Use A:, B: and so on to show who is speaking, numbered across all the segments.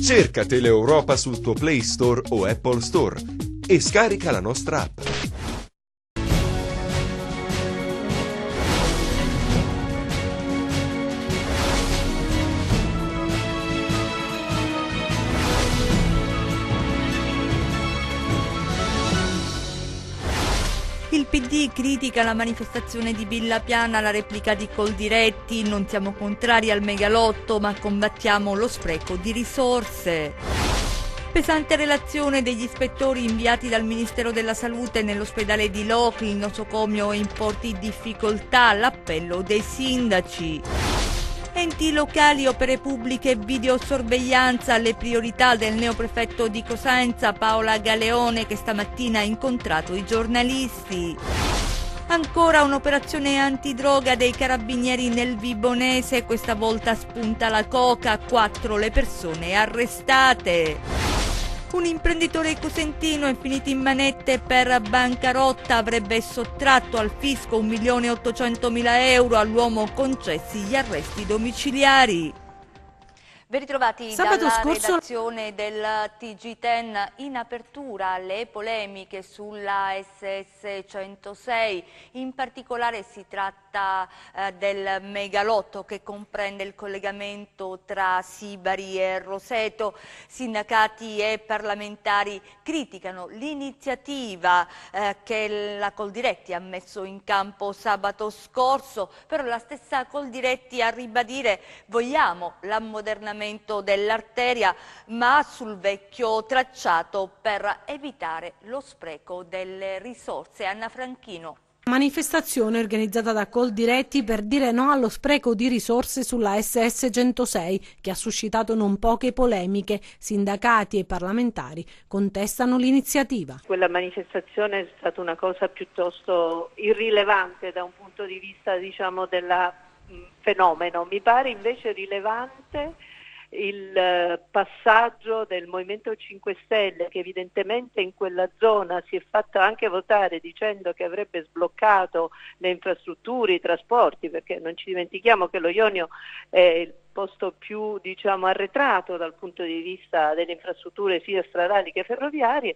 A: Cerca Teleeuropa sul tuo Play Store o Apple Store e scarica la nostra app.
B: Il PD critica la manifestazione di Villa Piana, la replica di Coldiretti. Non siamo contrari al megalotto, ma combattiamo lo spreco di risorse. Pesante relazione degli ispettori inviati dal Ministero della Salute nell'ospedale di Locri, il nosocomio in forti difficoltà, l'appello dei sindaci. Enti locali, opere pubbliche e videosorveglianza, le priorità del neoprefetto di Cosenza, Paola Galeone, che stamattina ha incontrato i giornalisti. Ancora un'operazione antidroga dei carabinieri nel Vibonese, questa volta spunta la coca, 4 le persone arrestate. Un imprenditore cosentino è finito in manette per bancarotta, avrebbe sottratto al fisco 1.800.000 euro, all'uomo concessi gli arresti domiciliari. Ben ritrovati dalla redazione del TG10. In apertura le polemiche sulla SS106, in particolare si tratta del megalotto che comprende il collegamento tra Sibari e Roseto. Sindacati e parlamentari criticano l'iniziativa che la Coldiretti ha messo in campo sabato scorso, però la stessa Coldiretti a ribadire: vogliamo l'ammodernamento dell'arteria, ma sul vecchio tracciato per evitare lo spreco delle risorse. Anna Franchino.
C: Manifestazione organizzata da Coldiretti per dire no allo spreco di risorse sulla SS 106, che ha suscitato non poche polemiche. Sindacati e parlamentari contestano l'iniziativa.
D: Quella manifestazione è stata una cosa piuttosto irrilevante da un punto di vista, diciamo, del fenomeno. Mi pare invece rilevante il passaggio del Movimento 5 Stelle, che evidentemente in quella zona si è fatto anche votare dicendo che avrebbe sbloccato le infrastrutture, i trasporti, perché non ci dimentichiamo che lo Ionio è il posto più, diciamo, arretrato dal punto di vista delle infrastrutture sia stradali che ferroviarie.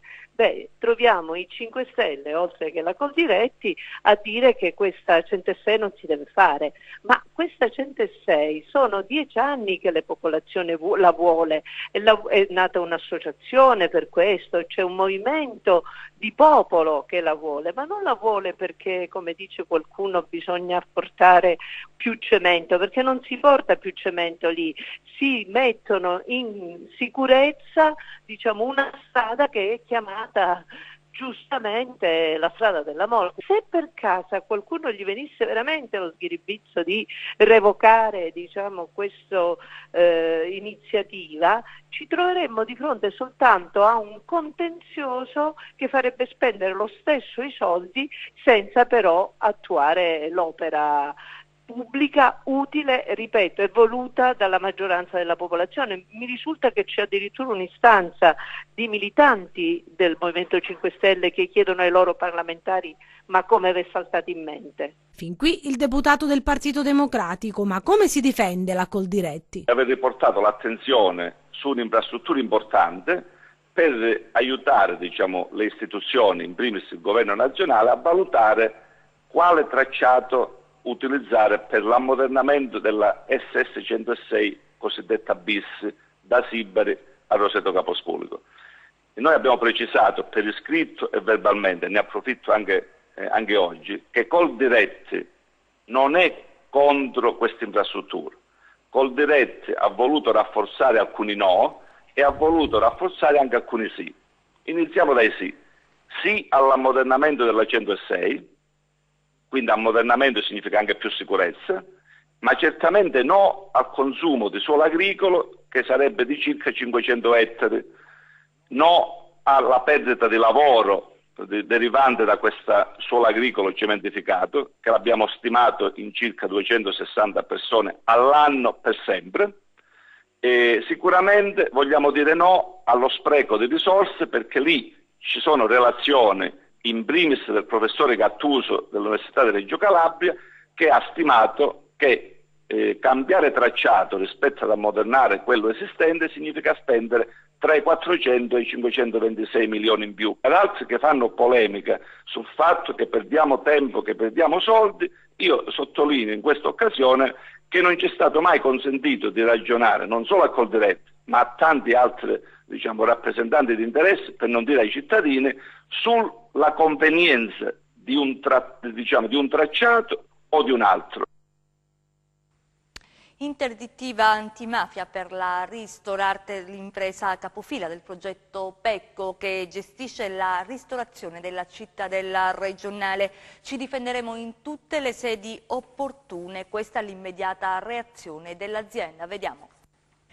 D: Troviamo i 5 Stelle, oltre che la Coldiretti, a dire che questa 106 non si deve fare. Ma questa 106 sono 10 anni che la popolazione la vuole, è nata un'associazione per questo, c'è un movimento di popolo che la vuole, ma non la vuole perché, come dice qualcuno, bisogna portare più cemento, perché non si porta più cemento lì, si mettono in sicurezza, diciamo, una strada che è chiamata giustamente la strada della morte. Se per caso a qualcuno gli venisse veramente lo sghiribizzo di revocare, diciamo, questa iniziativa, ci troveremmo di fronte soltanto a un contenzioso che farebbe spendere lo stesso i soldi senza però attuare l'opera pubblica utile, ripeto, e voluta dalla maggioranza della popolazione. Mi risulta che c'è addirittura un'istanza di militanti del Movimento 5 Stelle che chiedono ai loro parlamentari: ma come vi è saltato in mente?
C: Fin qui il deputato del Partito Democratico, ma come si difende la Coldiretti?
E: Aver riportato l'attenzione su un'infrastruttura importante per aiutare, diciamo, le istituzioni, in primis il governo nazionale, a valutare quale tracciato utilizzare per l'ammodernamento della SS 106 cosiddetta bis da Sibari a Roseto Capospolico. E noi abbiamo precisato per iscritto e verbalmente, ne approfitto anche oggi, che Coldiretti non è contro questa infrastruttura. Coldiretti ha voluto rafforzare alcuni no e ha voluto rafforzare anche alcuni sì. Iniziamo dai sì. Sì all'ammodernamento della 106, quindi ammodernamento significa anche più sicurezza, ma certamente no al consumo di suolo agricolo, che sarebbe di circa 500 ettari, no alla perdita di lavoro derivante da questo suolo agricolo cementificato, che l'abbiamo stimato in circa 260 persone all'anno per sempre, e sicuramente vogliamo dire no allo spreco di risorse, perché lì ci sono relazioni in primis del professore Gattuso dell'Università di Reggio Calabria, che ha stimato che cambiare tracciato rispetto ad ammodernare quello esistente significa spendere tra i 400 e i 526 milioni in più. Per altri che fanno polemica sul fatto che perdiamo tempo, che perdiamo soldi, io sottolineo in questa occasione che non ci è stato mai consentito di ragionare non solo a Coldiretti, ma a tanti altri rappresentanti di interesse, per non dire ai cittadini, sulla convenienza di un tracciato o di un altro.
B: Interdittiva antimafia per la Ristorart, l'impresa capofila del progetto Pecco che gestisce la ristorazione della cittadella regionale. Ci difenderemo in tutte le sedi opportune, questa è l'immediata reazione dell'azienda. Vediamo.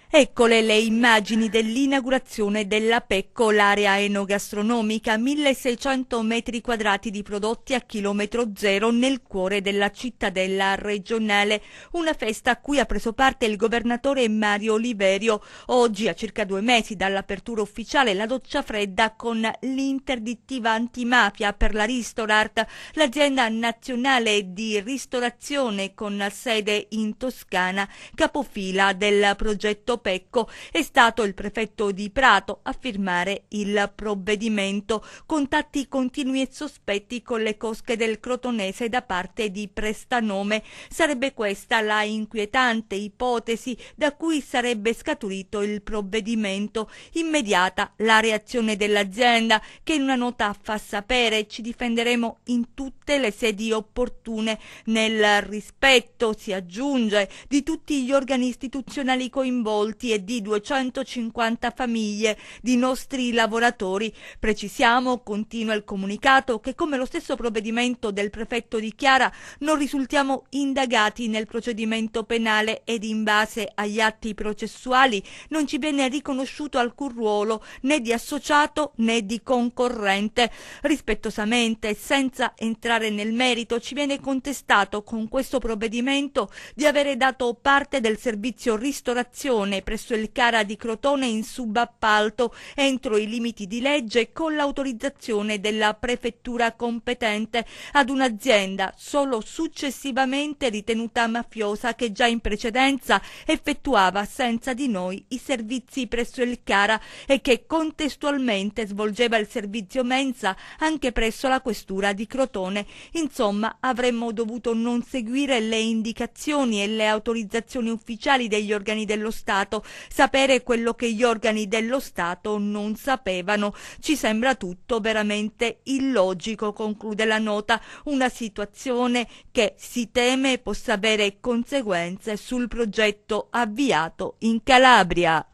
B: Eccole le immagini dell'inaugurazione della Pecco, l'area enogastronomica, 1600 metri quadrati di prodotti a chilometro zero nel cuore della cittadella regionale. Una festa a cui ha preso parte il governatore Mario Oliverio. Oggi, a circa 2 mesi dall'apertura ufficiale, la doccia fredda con l'interdittiva antimafia per la Ristorart, l'azienda nazionale di ristorazione con sede in Toscana, capofila del progetto Pecco. È stato il prefetto di Prato a firmare il provvedimento. Contatti continui e sospetti con le cosche del Crotonese da parte di Prestanome. Sarebbe questa la inquietante ipotesi da cui sarebbe scaturito il provvedimento. Immediata la reazione dell'azienda, che in una nota fa sapere: ci difenderemo in tutte le sedi opportune, nel rispetto, si aggiunge, di tutti gli organi istituzionali coinvolti e di 250 famiglie di nostri lavoratori. Precisiamo, continua il comunicato, che come lo stesso provvedimento del prefetto dichiara, non risultiamo indagati nel procedimento penale ed in base agli atti processuali non ci viene riconosciuto alcun ruolo né di associato né di concorrente. Rispettosamente, senza entrare nel merito, ci viene contestato con questo provvedimento di avere dato parte del servizio ristorazione presso il CARA di Crotone in subappalto entro i limiti di legge con l'autorizzazione della prefettura competente ad un'azienda solo successivamente ritenuta mafiosa, che già in precedenza effettuava senza di noi i servizi presso il CARA e che contestualmente svolgeva il servizio mensa anche presso la questura di Crotone. Insomma, avremmo dovuto non seguire le indicazioni e le autorizzazioni ufficiali degli organi dello Stato, sapere quello che gli organi dello Stato non sapevano. Ci sembra tutto veramente illogico, conclude la nota, una situazione che si teme possa avere conseguenze sul progetto avviato in Calabria.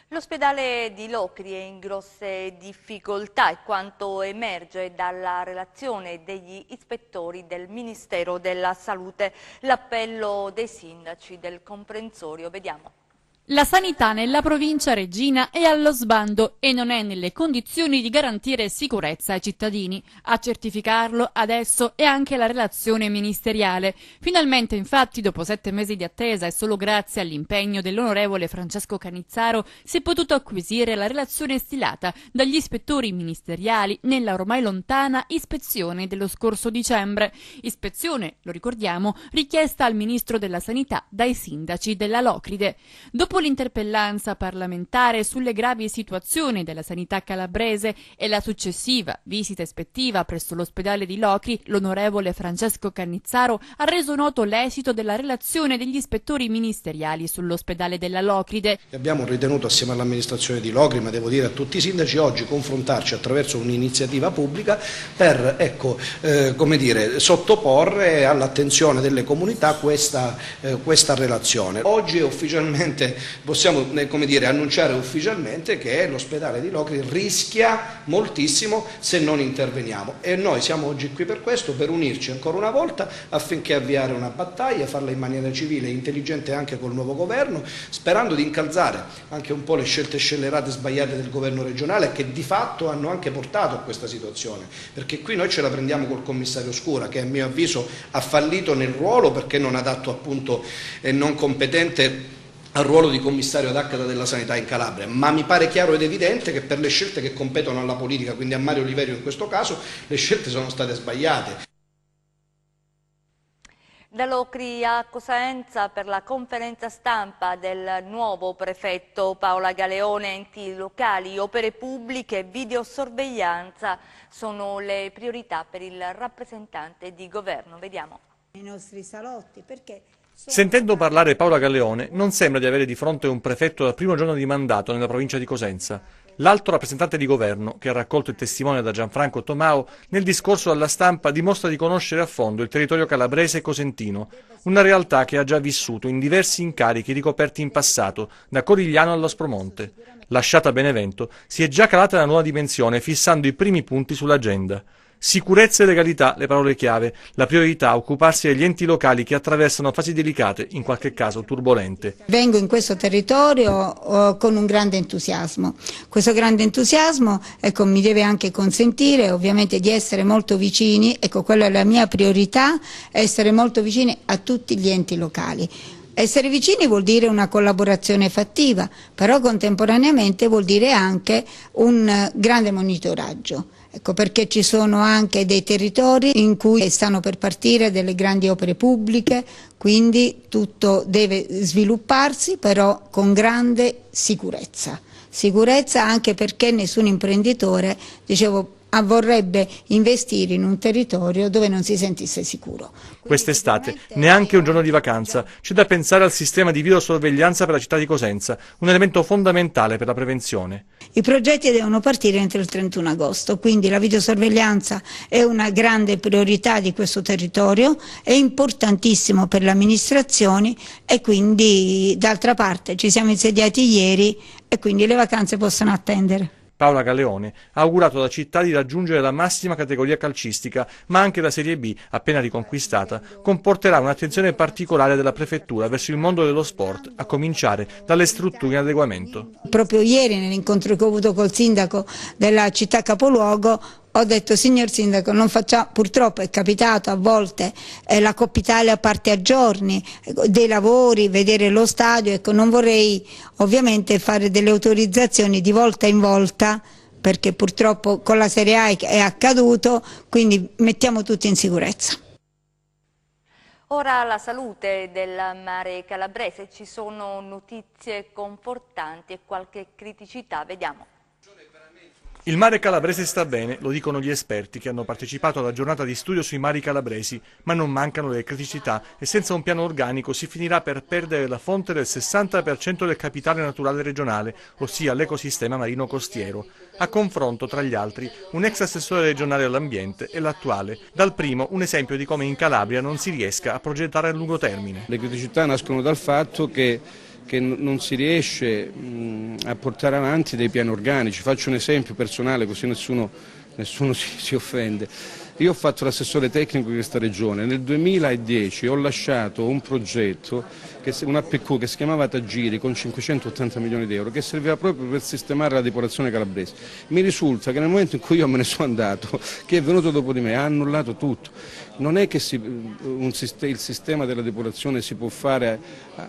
B: L'ospedale di Locri è in grosse difficoltà, e quanto emerge dalla relazione degli ispettori del Ministero della Salute. L'appello dei sindaci del comprensorio, vediamo.
F: La sanità nella provincia reggina è allo sbando e non è nelle condizioni di garantire sicurezza ai cittadini. A certificarlo adesso è anche la relazione ministeriale. Finalmente, infatti, dopo 7 mesi di attesa e solo grazie all'impegno dell'onorevole Francesco Cannizzaro, si è potuto acquisire la relazione stilata dagli ispettori ministeriali nella ormai lontana ispezione dello scorso dicembre. Ispezione, lo ricordiamo, richiesta al Ministro della Sanità dai sindaci della Locride. Dopo l'interpellanza parlamentare sulle gravi situazioni della sanità calabrese e la successiva visita ispettiva presso l'ospedale di Locri, l'onorevole Francesco Cannizzaro ha reso noto l'esito della relazione degli ispettori ministeriali sull'ospedale della Locride.
G: Abbiamo ritenuto, assieme all'amministrazione di Locri, ma devo dire a tutti i sindaci, oggi confrontarci attraverso un'iniziativa pubblica per sottoporre all'attenzione delle comunità questa relazione. Oggi ufficialmente possiamo annunciare ufficialmente che l'ospedale di Locri rischia moltissimo se non interveniamo, e noi siamo oggi qui per questo, per unirci ancora una volta affinché avviare una battaglia, farla in maniera civile e intelligente anche col nuovo governo, sperando di incalzare anche un po' le scelte scellerate e sbagliate del governo regionale, che di fatto hanno anche portato a questa situazione, perché qui noi ce la prendiamo col commissario Scura, che a mio avviso ha fallito nel ruolo perché non adatto appunto e non competente al ruolo di commissario ad acta della sanità in Calabria, ma mi pare chiaro ed evidente che per le scelte che competono alla politica, quindi a Mario Oliverio in questo caso, le scelte sono state sbagliate.
B: Da Locri a Cosenza per la conferenza stampa del nuovo prefetto Paola Galeone, enti locali, opere pubbliche e videosorveglianza sono le priorità per il rappresentante di governo. Vediamo.
H: I nostri salotti, perché...
I: Sentendo parlare Paola Galeone, non sembra di avere di fronte un prefetto dal primo giorno di mandato nella provincia di Cosenza. L'alto rappresentante di governo, che ha raccolto il testimone da Gianfranco Tomao, nel discorso alla stampa dimostra di conoscere a fondo il territorio calabrese e cosentino, una realtà che ha già vissuto in diversi incarichi ricoperti in passato, da Corigliano all'Aspromonte. Lasciata Benevento, si è già calata la nuova dimensione fissando i primi punti sull'agenda. Sicurezza e legalità, le parole chiave, la priorità occuparsi degli enti locali che attraversano fasi delicate, in qualche caso turbolente.
H: Vengo in questo territorio con un grande entusiasmo. Questo grande entusiasmo mi deve anche consentire ovviamente di essere molto vicini, quella è la mia priorità, essere molto vicini a tutti gli enti locali. Essere vicini vuol dire una collaborazione fattiva, però contemporaneamente vuol dire anche un grande monitoraggio. Perché ci sono anche dei territori in cui stanno per partire delle grandi opere pubbliche, quindi tutto deve svilupparsi però con grande sicurezza. Sicurezza anche perché nessun imprenditore, vorrebbe investire in un territorio dove non si sentisse sicuro.
I: Quest'estate neanche un giorno di vacanza, c'è da pensare al sistema di videosorveglianza per la città di Cosenza, un elemento fondamentale per la prevenzione.
H: I progetti devono partire entro il 31 agosto, quindi la videosorveglianza è una grande priorità di questo territorio, è importantissimo per le amministrazioni e quindi d'altra parte ci siamo insediati ieri e quindi le vacanze possono attendere.
I: Paola Galeone ha augurato alla città di raggiungere la massima categoria calcistica, ma anche la Serie B, appena riconquistata, comporterà un'attenzione particolare della prefettura verso il mondo dello sport, a cominciare dalle strutture in adeguamento.
H: Proprio ieri nell'incontro che ho avuto col sindaco della città capoluogo ho detto: signor sindaco, non facciamo, purtroppo è capitato a volte la Coppa Italia parte a giorni dei lavori, vedere lo stadio, non vorrei ovviamente fare delle autorizzazioni di volta in volta perché purtroppo con la Serie A è accaduto, quindi mettiamo tutti in sicurezza.
B: Ora la salute del mare calabrese, ci sono notizie confortanti e qualche criticità, vediamo.
I: Il mare calabrese sta bene, lo dicono gli esperti che hanno partecipato alla giornata di studio sui mari calabresi, ma non mancano le criticità e senza un piano organico si finirà per perdere la fonte del 60% del capitale naturale regionale, ossia l'ecosistema marino costiero. A confronto, tra gli altri, un ex assessore regionale all'ambiente e l'attuale. Dal primo un esempio di come in Calabria non si riesca a progettare a lungo termine.
J: Le criticità nascono dal fatto che non si riesce a portare avanti dei piani organici. Faccio un esempio personale così nessuno si offende. Io ho fatto l'assessore tecnico di questa regione, nel 2010 ho lasciato un progetto, un APQ che si chiamava Tagiri con 580 milioni di euro che serviva proprio per sistemare la depurazione calabrese. Mi risulta che nel momento in cui io me ne sono andato, chi è venuto dopo di me ha annullato tutto. Non è che il sistema della depurazione si può fare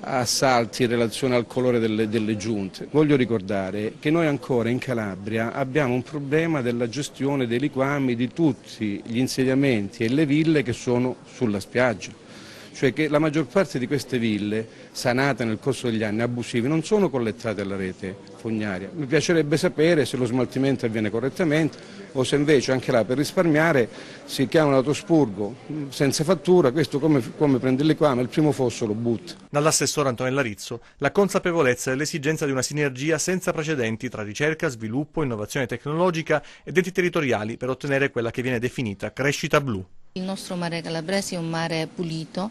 J: a salti in relazione al colore delle giunte. Voglio ricordare che noi ancora in Calabria abbiamo un problema della gestione dei liquami di tutti gli insediamenti e le ville che sono sulla spiaggia. Cioè che la maggior parte di queste ville, sanate nel corso degli anni, abusive, non sono collettate alla rete fognaria. Mi piacerebbe sapere se lo smaltimento avviene correttamente o se invece anche là per risparmiare si chiama l'autospurgo senza fattura, questo come prende il liquame, il primo fosso lo butta.
I: Dall'assessore Antonella Rizzo la consapevolezza dell'esigenza di una sinergia senza precedenti tra ricerca, sviluppo, innovazione tecnologica ed enti territoriali per ottenere quella che viene definita crescita blu.
K: Il nostro mare calabrese è un mare pulito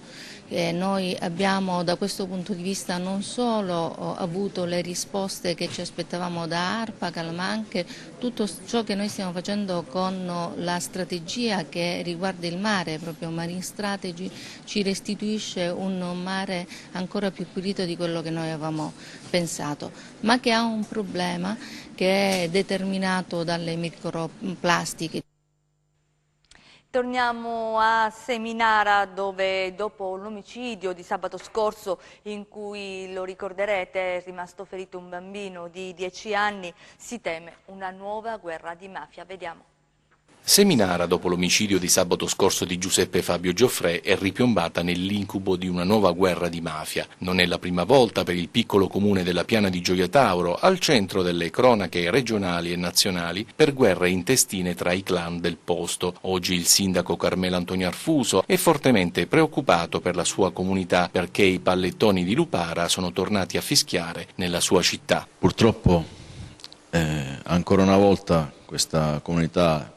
K: e noi abbiamo da questo punto di vista non solo avuto le risposte che ci aspettavamo da ARPA, ma anche tutto ciò che noi stiamo facendo con la strategia che riguarda il mare, proprio Marine Strategy, ci restituisce un mare ancora più pulito di quello che noi avevamo pensato, ma che ha un problema che è determinato dalle microplastiche.
B: Torniamo a Seminara dove dopo l'omicidio di sabato scorso in cui, lo ricorderete, è rimasto ferito un bambino di 10 anni, si teme una nuova guerra di mafia. Vediamo.
L: Seminara, dopo l'omicidio di sabato scorso di Giuseppe Fabio Gioffrè, è ripiombata nell'incubo di una nuova guerra di mafia. Non è la prima volta per il piccolo comune della Piana di Gioia Tauro, al centro delle cronache regionali e nazionali, per guerre intestine tra i clan del posto. Oggi il sindaco Carmelo Antonio Arfuso è fortemente preoccupato per la sua comunità perché i pallettoni di Lupara sono tornati a fischiare nella sua città.
M: Purtroppo ancora una volta questa comunità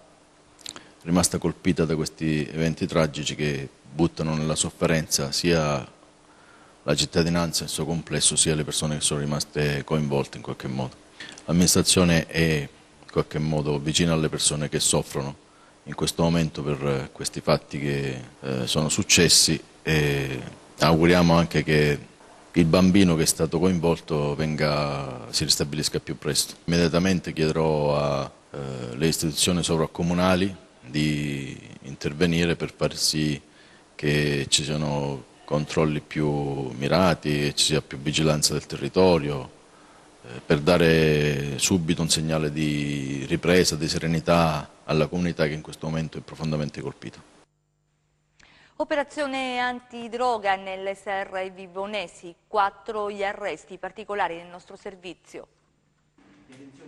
M: rimasta colpita da questi eventi tragici che buttano nella sofferenza sia la cittadinanza nel suo complesso sia le persone che sono rimaste coinvolte in qualche modo. L'amministrazione è in qualche modo vicina alle persone che soffrono in questo momento per questi fatti che sono successi e auguriamo anche che il bambino che è stato coinvolto si ristabilisca più presto. Immediatamente chiederò alle istituzioni sovracomunali di intervenire per far sì che ci siano controlli più mirati, che ci sia più vigilanza del territorio, per dare subito un segnale di ripresa, di serenità alla comunità che in questo momento è profondamente colpita.
B: Operazione antidroga nelle serre vibonesi, 4 gli arresti particolari nel nostro servizio.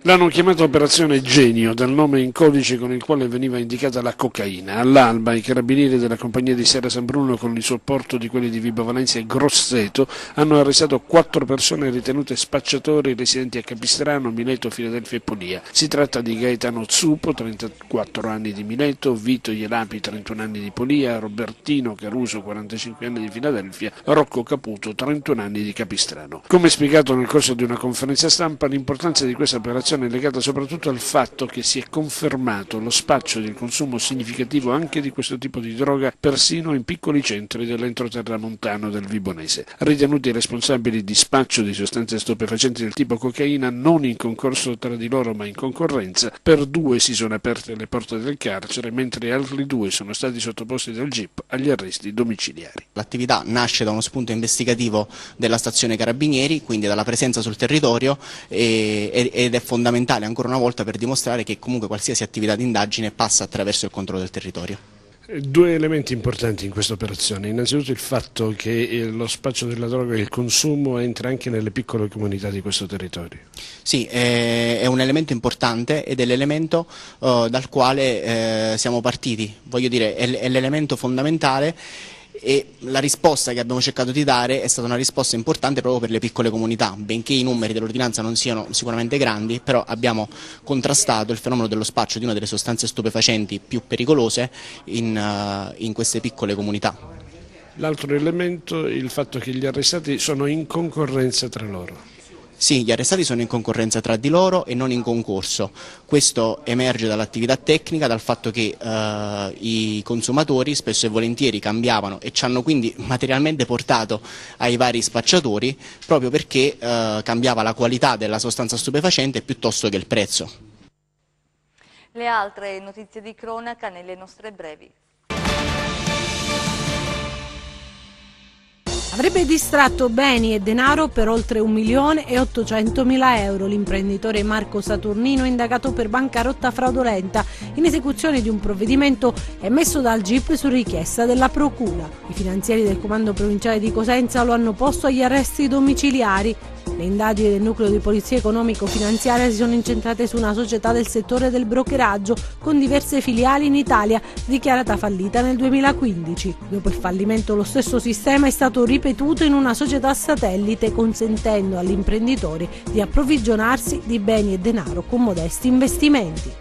N: L'hanno chiamata Operazione Genio, dal nome in codice con il quale veniva indicata la cocaina. All'alba i carabinieri della compagnia di Serra San Bruno, con il supporto di quelli di Vibo Valentia e Grosseto, hanno arrestato 4 persone ritenute spacciatori residenti a Capistrano, Mileto, Filadelfia e Polia. Si tratta di Gaetano Zupo, 34 anni di Mileto, Vito Ielapi, 31 anni di Polia, Robertino Caruso, 45 anni di Filadelfia, Rocco Caputo, 31 anni di Capistrano. Come spiegato nel corso di una conferenza stampa, l'importanza di questa operazione è legata soprattutto al fatto che si è confermato lo spaccio ed il consumo significativo anche di questo tipo di droga persino in piccoli centri dell'entroterra montano del Vibonese. Ritenuti responsabili di spaccio di sostanze stupefacenti del tipo cocaina non in concorso tra di loro ma in concorrenza, per 2 si sono aperte le porte del carcere, mentre altri 2 sono stati sottoposti dal GIP agli arresti domiciliari.
O: L'attività nasce da uno spunto investigativo della stazione Carabinieri, quindi dalla presenza sul territorio, ed è fondamentale ancora una volta per dimostrare che comunque qualsiasi attività di indagine passa attraverso il controllo del territorio.
N: 2 elementi importanti in questa operazione: innanzitutto il fatto che lo spaccio della droga e il consumo entra anche nelle piccole comunità di questo territorio.
O: Sì, è un elemento importante ed è l'elemento dal quale siamo partiti, voglio dire, è l'elemento fondamentale. E la risposta che abbiamo cercato di dare è stata una risposta importante proprio per le piccole comunità, benché i numeri dell'ordinanza non siano sicuramente grandi, però abbiamo contrastato il fenomeno dello spaccio di una delle sostanze stupefacenti più pericolose in queste piccole comunità.
N: L'altro elemento è il fatto che gli arrestati sono in concorrenza tra loro.
O: Sì, gli arrestati sono in concorrenza tra di loro e non in concorso. Questo emerge dall'attività tecnica, dal fatto che i consumatori spesso e volentieri cambiavano e ci hanno quindi materialmente portato ai vari spacciatori proprio perché cambiava la qualità della sostanza stupefacente piuttosto che il prezzo.
B: Le altre notizie di cronaca nelle nostre brevi.
C: Avrebbe distratto beni e denaro per oltre 1.800.000 euro. L'imprenditore Marco Saturnino è indagato per bancarotta fraudolenta in esecuzione di un provvedimento emesso dal GIP su richiesta della Procura. I finanzieri del Comando Provinciale di Cosenza lo hanno posto agli arresti domiciliari. Le indagini del nucleo di polizia economico-finanziaria si sono incentrate su una società del settore del brokeraggio con diverse filiali in Italia, dichiarata fallita nel 2015. Dopo il fallimento lo stesso sistema è stato ripetuto in una società satellite, consentendo agli imprenditori di approvvigionarsi di beni e denaro con modesti investimenti.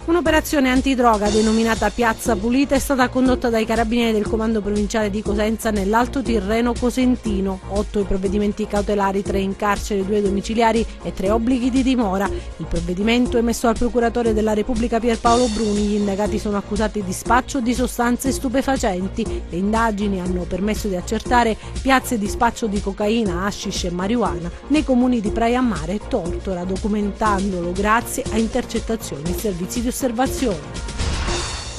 C: Un'operazione antidroga denominata Piazza Pulita è stata condotta dai carabinieri del Comando Provinciale di Cosenza nell'Alto Tirreno cosentino. 8 i provvedimenti cautelari, 3 in carcere, 2 domiciliari e 3 obblighi di dimora. Il provvedimento è emesso dal procuratore della Repubblica Pierpaolo Bruni. Gli indagati sono accusati di spaccio di sostanze stupefacenti. Le indagini hanno permesso di accertare piazze di spaccio di cocaina, hashish e marijuana nei comuni di Praia Mare e Tortora, documentandolo grazie a intercettazioni e servizi di osservazione.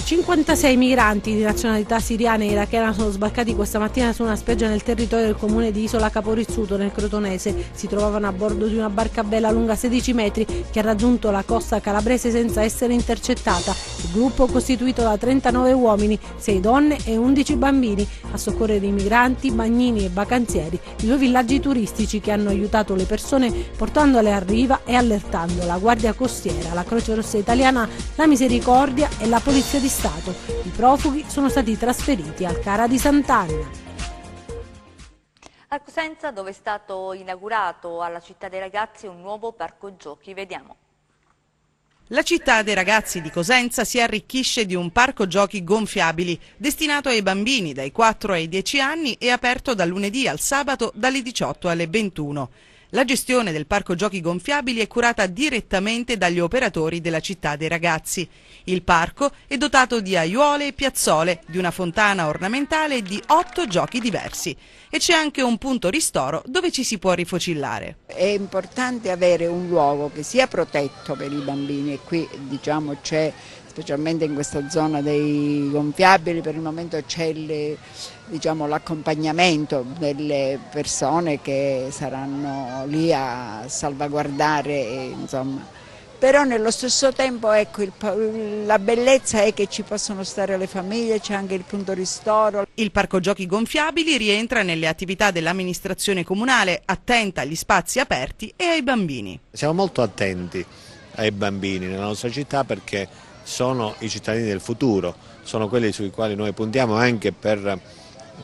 C: 56 migranti di nazionalità siriana e irachena sono sbarcati questa mattina su una spiaggia nel territorio del comune di Isola Caporizzuto nel Crotonese. Si trovavano a bordo di una barca a vela lunga 16 metri che ha raggiunto la costa calabrese senza essere intercettata. I Il gruppo, costituito da 39 uomini, 6 donne e 11 bambini, a soccorrere i migranti, bagnini e vacanzieri di 2 villaggi turistici che hanno aiutato le persone portandole a riva e allertando la Guardia Costiera, la Croce Rossa Italiana, la Misericordia e la Polizia di Stato. I profughi sono stati trasferiti al CARA di Sant'Anna.
B: A Cosenza, dove è stato inaugurato alla Città dei Ragazzi un nuovo parco giochi, vediamo.
P: La Città dei Ragazzi di Cosenza si arricchisce di un parco giochi gonfiabili destinato ai bambini dai 4 ai 10 anni e aperto dal lunedì al sabato dalle 18 alle 21. La gestione del parco giochi gonfiabili è curata direttamente dagli operatori della Città dei Ragazzi. Il parco è dotato di aiuole e piazzole, di una fontana ornamentale e di 8 giochi diversi. E c'è anche un punto ristoro dove ci si può rifocillare.
Q: È importante avere un luogo che sia protetto per i bambini e qui diciamo c'è, specialmente in questa zona dei gonfiabili, per il momento c'è l'accompagnamento delle persone che saranno lì a salvaguardare, insomma. Però nello stesso tempo ecco, la bellezza è che ci possono stare le famiglie, c'è anche il punto ristoro.
P: Il parco giochi gonfiabili rientra nelle attività dell'amministrazione comunale, attenta agli spazi aperti e ai bambini.
R: Siamo molto attenti ai bambini nella nostra città perché sono i cittadini del futuro, sono quelli sui quali noi puntiamo anche per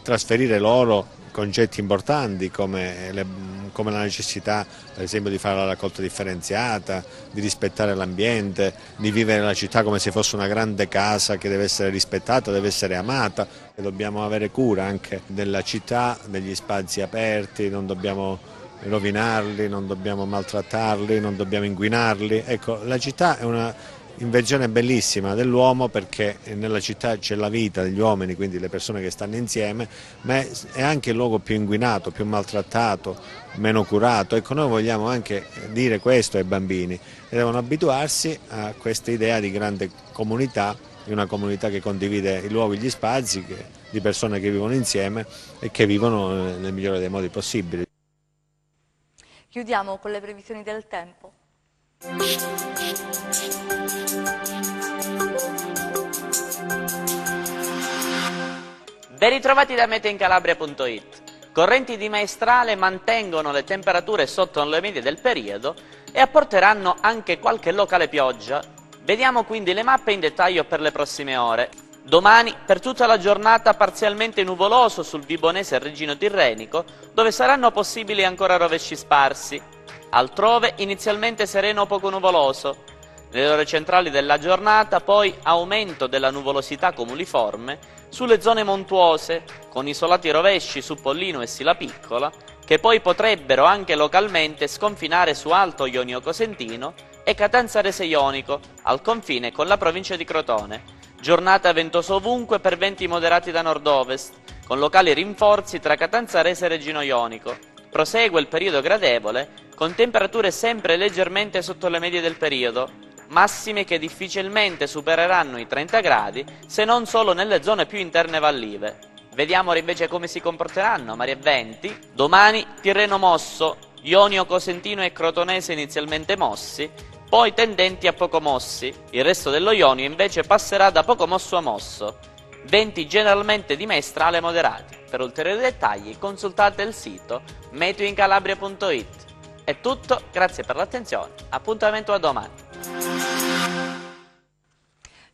R: trasferire loro concetti importanti come la necessità per esempio di fare la raccolta differenziata, di rispettare l'ambiente, di vivere la città come se fosse una grande casa che deve essere rispettata, deve essere amata. E dobbiamo avere cura anche della città, degli spazi aperti, non dobbiamo rovinarli, non dobbiamo maltrattarli, non dobbiamo inquinarli. Ecco, la città è una invenzione bellissima dell'uomo perché nella città c'è la vita degli uomini, quindi le persone che stanno insieme, ma è anche il luogo più inquinato, più maltrattato, meno curato. Ecco, noi vogliamo anche dire questo ai bambini, e devono abituarsi a questa idea di grande comunità, di una comunità che condivide i luoghi, gli spazi, di persone che vivono insieme e che vivono nel migliore dei modi possibili.
B: Chiudiamo con le previsioni del tempo.
S: Ben ritrovati da meteincalabria.it. Correnti di maestrale mantengono le temperature sotto le medie del periodo e apporteranno anche qualche locale pioggia. Vediamo quindi le mappe in dettaglio per le prossime ore. Domani per tutta la giornata parzialmente nuvoloso sul Vibonese e Reggino Tirrenico, dove saranno possibili ancora rovesci sparsi. Altrove inizialmente sereno o poco nuvoloso. Nelle ore centrali della giornata poi aumento della nuvolosità cumuliforme sulle zone montuose, con isolati rovesci su Pollino e Sila Piccola, che poi potrebbero anche localmente sconfinare su Alto Ionio Cosentino e Catanzarese Ionico, al confine con la provincia di Crotone. Giornata ventosa ovunque per venti moderati da nord-ovest, con locali rinforzi tra Catanzarese e Reggino Ionico. Prosegue il periodo gradevole, con temperature sempre leggermente sotto le medie del periodo, massime che difficilmente supereranno i 30 gradi, se non solo nelle zone più interne vallive. Vediamo ora invece come si comporteranno mari e venti. Domani Tirreno mosso, Ionio Cosentino e Crotonese inizialmente mossi, poi tendenti a poco mossi. Il resto dello Ionio invece passerà da poco mosso a mosso. Venti generalmente di maestrale moderati. Per ulteriori dettagli consultate il sito meteincalabria.it. È tutto, grazie per l'attenzione, appuntamento a domani.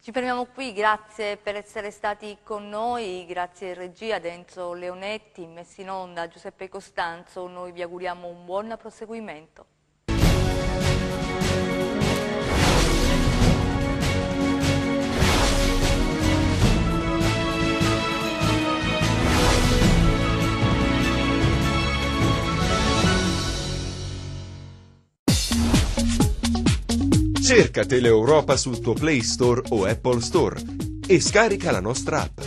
B: Ci fermiamo qui, grazie per essere stati con noi, grazie in regia ad Enzo Leonetti, messo in onda Giuseppe Costanzo, noi vi auguriamo un buon proseguimento.
A: Cerca Teleeuropa sul tuo Play Store o Apple Store e scarica la nostra app.